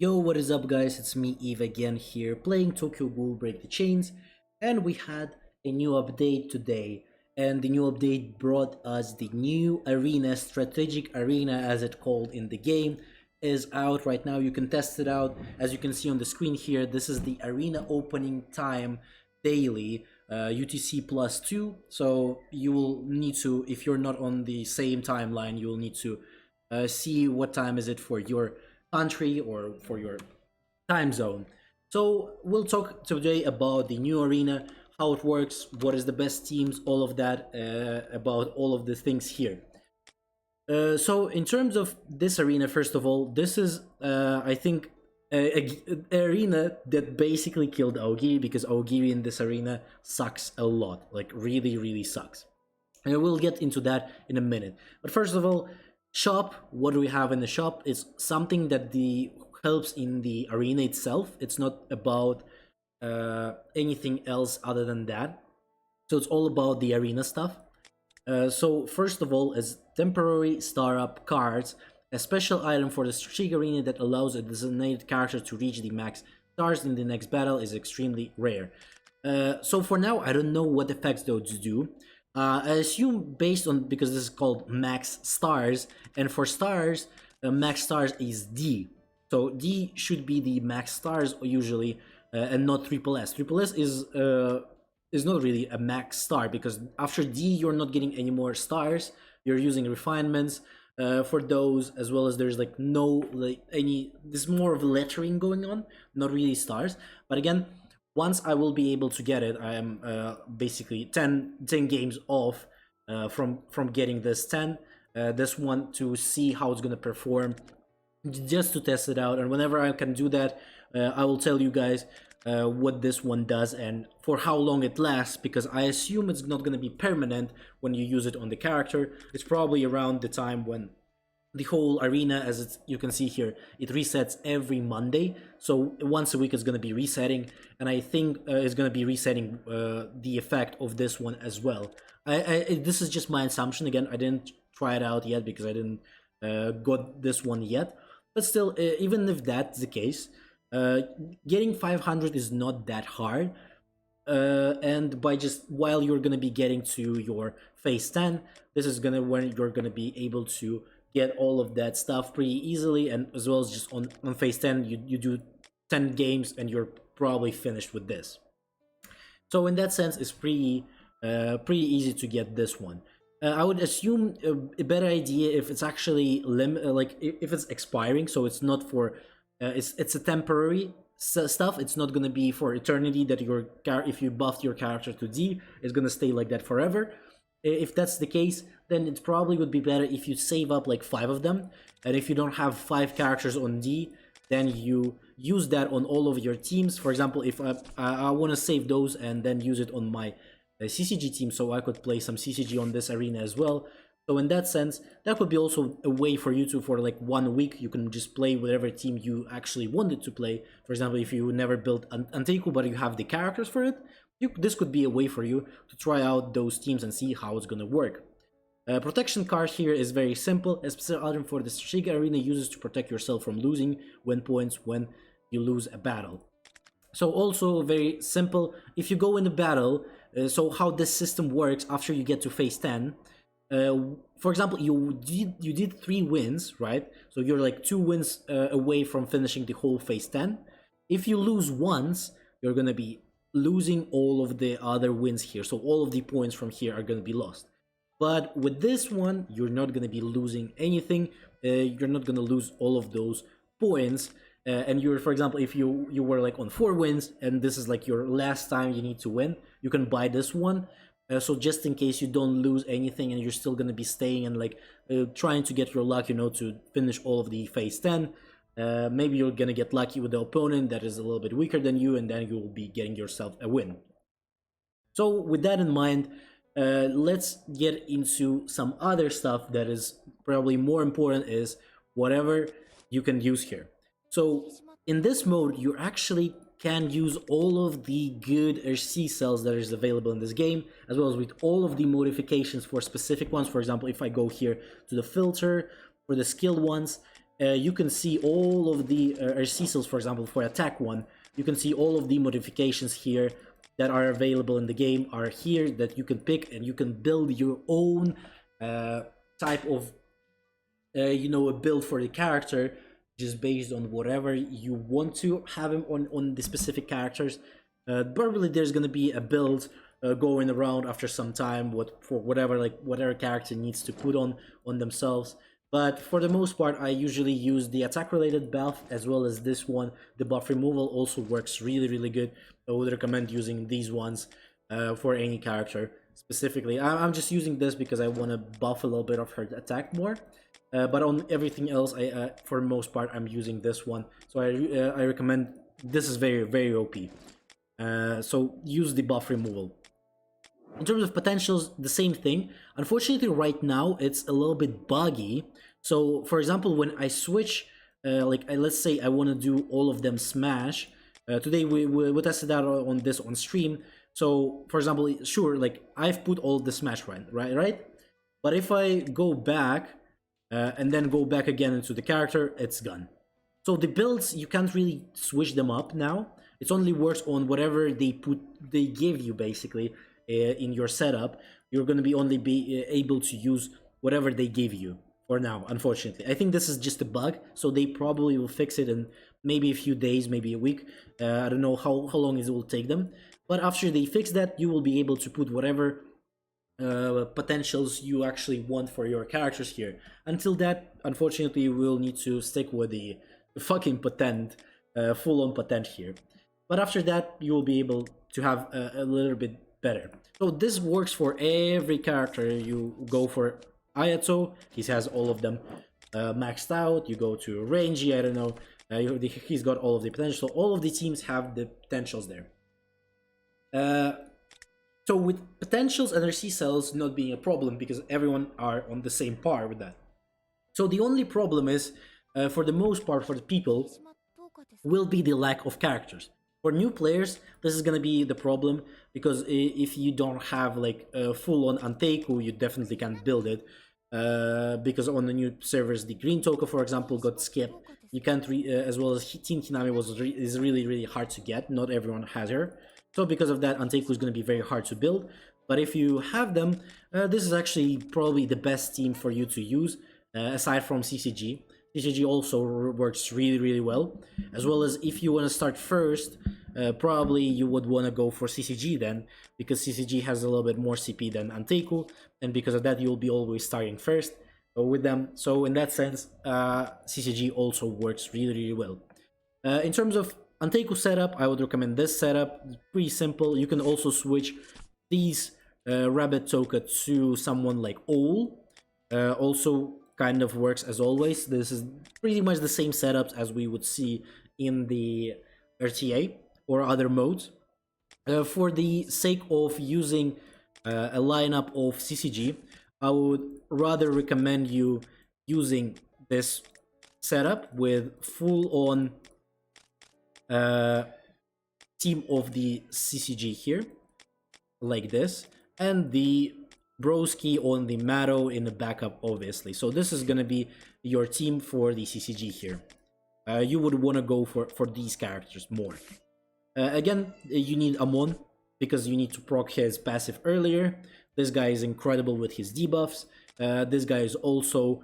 Yo, what is up guys, it's me Eve again here playing Tokyo Ghoul Break the Chains, and we had a new update today, and the new update brought us the new arena, strategic arena as it called in the game, is out right now. You can test it out. As you can see on the screen here, this is the arena opening time daily, UTC plus 2, so you will need to, if you're not on the same timeline, you will need to see what time is it for your country or for your time zone. So we'll talk today about the new arena, how it works, what is the best teams, all of that, about all of the things here. So in terms of this arena, first of all, this is I think a arena that basically killed Aogiri, because Aogiri in this arena sucks a lot, like really sucks. And we'll get into that in a minute. But first of all, shop. What do we have in the shop? It's something that the helps in the arena itself. It's not about anything else other than that. So it's all about the arena stuff. So first of all is temporary star up cards, a special item for the strategic arena that allows a designated character to reach the max stars in the next battle is extremely rare. So for now, I don't know what effects those do. I assume based on, because this is called max stars, and for stars, max stars is D. So D should be the max stars usually, and not triple S. Triple S is not really a max star, because after D you're not getting any more stars. You're using refinements for those, as well as there's like no there's more of lettering going on, not really stars. But again, once I will be able to get it, I am basically 10 games off from getting this this one, to see how it's gonna perform, just to test it out. And whenever I can do that, I will tell you guys what this one does and for how long it lasts, because I assume it's not going to be permanent when you use it on the character. It's probably around the time when the whole arena, as you can see here, it resets every Monday, so once a week it's going to be resetting, and I think it's going to be resetting the effect of this one as well. This is just my assumption. Again, I didn't try it out yet because I didn't got this one yet, but still, even if that's the case, getting 500 is not that hard, and by just while you're gonna be getting to your phase 10, this is gonna when you're gonna be able to get all of that stuff pretty easily, and as well as just on phase 10, you do 10 games and you're probably finished with this. So in that sense, it's pretty easy to get this one. I would assume a better idea if it's actually like if it's expiring, so it's not for it's a temporary stuff. It's not gonna be for eternity, that if you buffed your character to D, it's gonna stay like that forever. If that's the case, then it probably would be better if you save up like 5 of them, and if you don't have 5 characters on D, then you use that on all of your teams. For example, if I want to save those and then use it on my CCG team, so I could play some CCG on this arena as well. So in that sense, that could be also a way for you to, for like 1 week, you can just play whatever team you actually wanted to play. For example, if you never built Antiku but you have the characters for it, this could be a way for you to try out those teams and see how it's gonna work. Protection card here is very simple. A special item for the strategic arena uses to protect yourself from losing win points when you lose a battle. So also very simple. If you go in a battle, so how this system works after you get to phase 10, for example, you did 3 wins, right? So you're like 2 wins away from finishing the whole phase 10. If you lose once, you're gonna be losing all of the other wins here. So all of the points from here are gonna be lost. But with this one, you're not gonna be losing anything. You're not gonna lose all of those points. And you're, for example, if you were like on 4 wins and this is like your last time you need to win, you can buy this one. So just in case you don't lose anything and you're still gonna be staying and like trying to get your luck, to finish all of the phase 10. Maybe you're gonna get lucky with the opponent that is a little bit weaker than you, and then you will be getting yourself a win. So with that in mind, let's get into some other stuff that is probably more important, is whatever you can use here. So in this mode, you actually can use all of the good RC cells that is available in this game, as well as with all of the modifications for specific ones. For example, if I go here to the filter for the skill ones, you can see all of the Cecils, for example, for attack 1. You can see all of the modifications here that are available in the game are here that you can pick, and you can build your own type of a build for the character just based on whatever you want to have him on the specific characters. Probably there's gonna be a build going around after some time for whatever character needs to put on themselves. But for the most part, I usually use the attack related buff as well as this one. The buff removal also works really good. I would recommend using these ones for any character specifically. I'm just using this because I want to buff a little bit of her attack more. But on everything else, for the most part, I'm using this one. So I recommend. This is very OP. So use the buff removal. In terms of potentials, the same thing. Unfortunately, right now it's a little bit buggy. So, for example, when I switch, let's say I want to do all of them smash. Today we tested out on this on stream. So, for example, sure, like I've put all the smash right. But if I go back and then go back again into the character, it's gone. So the builds, you can't really switch them up now. It only works on whatever they give you basically in your setup. You're going to be only able to use whatever they give you for now, unfortunately. I think this is just a bug, so they probably will fix it in maybe a few days, maybe a week. I don't know how long it will take them. But after they fix that, you will be able to put whatever potentials you actually want for your characters here. Until that, unfortunately, we'll need to stick with the fucking potent, full-on potent here. But after that, you will be able to have a little bit better. So this works for every character. You go for Ayato, he has all of them maxed out. You go to Rangy, I don't know, he's got all of the potential. All of the teams have the potentials there. So with potentials and RC cells not being a problem because everyone are on the same par with that. So the only problem is, for the most part, for the people, will be the lack of characters. For new players, this is gonna be the problem because if you don't have like a full-on Anteiku, you definitely can't build it. Because on the new servers, the green Toka, for example, got skipped. You can't as well as Team Kinami is really hard to get. Not everyone has her, so because of that, Anteiku is gonna be very hard to build. But if you have them, this is actually probably the best team for you to use, aside from CCG. CCG also works really well, as well as if you want to start first, probably you would want to go for CCG then, because CCG has a little bit more CP than Anteiku, and because of that you'll be always starting first with them. So in that sense, CCG also works really well. In terms of Anteiku setup, I would recommend this setup. It's pretty simple. You can also switch these Rabbit Toka to someone like Owl. Also kind of works as always. This is pretty much the same setups as we would see in the RTA or other modes. For the sake of using a lineup of CCG, I would rather recommend you using this setup with full-on team of the CCG here, like this, and the Broski on the Matto in the backup, obviously. So this is gonna be your team for the CCG here. You would want to go for these characters more. Again, you need Amon because you need to proc his passive earlier. This guy is incredible with his debuffs. This guy is also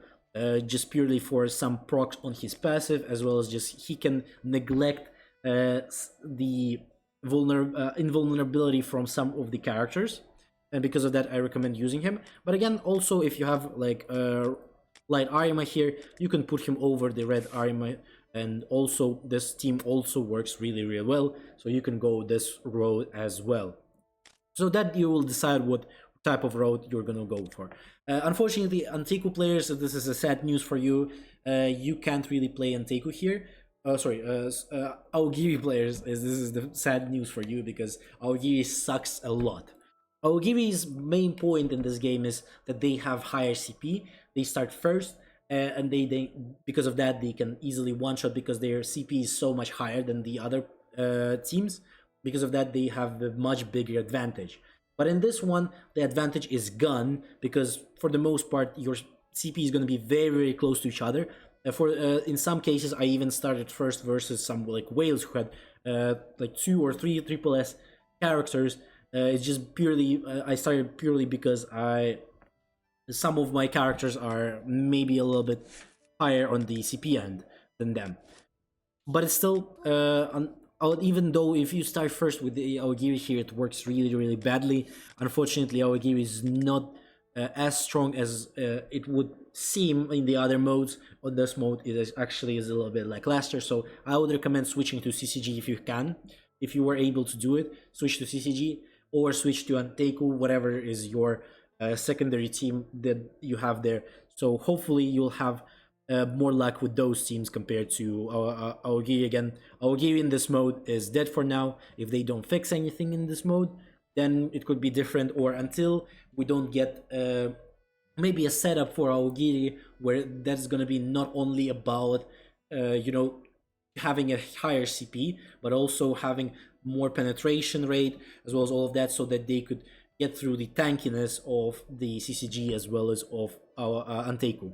just purely for some procs on his passive, as well as just he can neglect the invulnerability from some of the characters. And because of that, I recommend using him. But again, also if you have like light Arima here, you can put him over the red Arima, and also this team also works really well, so you can go this road as well. So that you will decide what type of road you're gonna go for. Unfortunately, Anteiku players, this is a sad news for you. You can't really play Anteiku here. Aogiri players, this is the sad news for you because Aogiri sucks a lot. Aogiri's main point in this game is that they have higher CP. They start first, and they because of that they can easily one-shot because their CP is so much higher than the other teams. Because of that, they have a much bigger advantage. But in this one, the advantage is gone because for the most part, your CP is going to be very close to each other. For in some cases, I even started first versus some like whales who had like 2 or 3 triple S characters. It's just purely I started purely because I some of my characters are maybe a little bit higher on the CP end than them. But it's still even though if you start first with the Aogiri here, it works really badly. Unfortunately, Aogiri is not as strong as it would seem in the other modes. On this mode, it is actually is a little bit lackluster. So I would recommend switching to CCG if you can, if you were able to do it. Switch to CCG or switch to Anteku, whatever is your secondary team that you have there. So hopefully you'll have more luck with those teams compared to Aogiri again. Aogiri in this mode is dead for now. If they don't fix anything in this mode, then it could be different. Or until we don't get maybe a setup for Aogiri where that's gonna be not only about having a higher CP, but also having more penetration rate as well as all of that, so that they could get through the tankiness of the CCG as well as of our Anteku.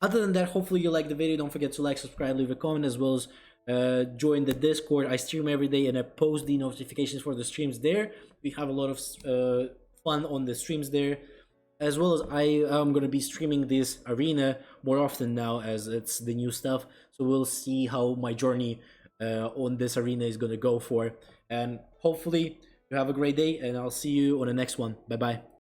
Other than that, hopefully you like the video. Don't forget to like, subscribe, leave a comment, as well as join the Discord. I stream every day and I post the notifications for the streams there. We have a lot of fun on the streams there, as well as I am going to be streaming this arena more often now as it's the new stuff. So we'll see how my journey on this arena is going to go for. And hopefully you have a great day, and I'll see you on the next one. Bye bye.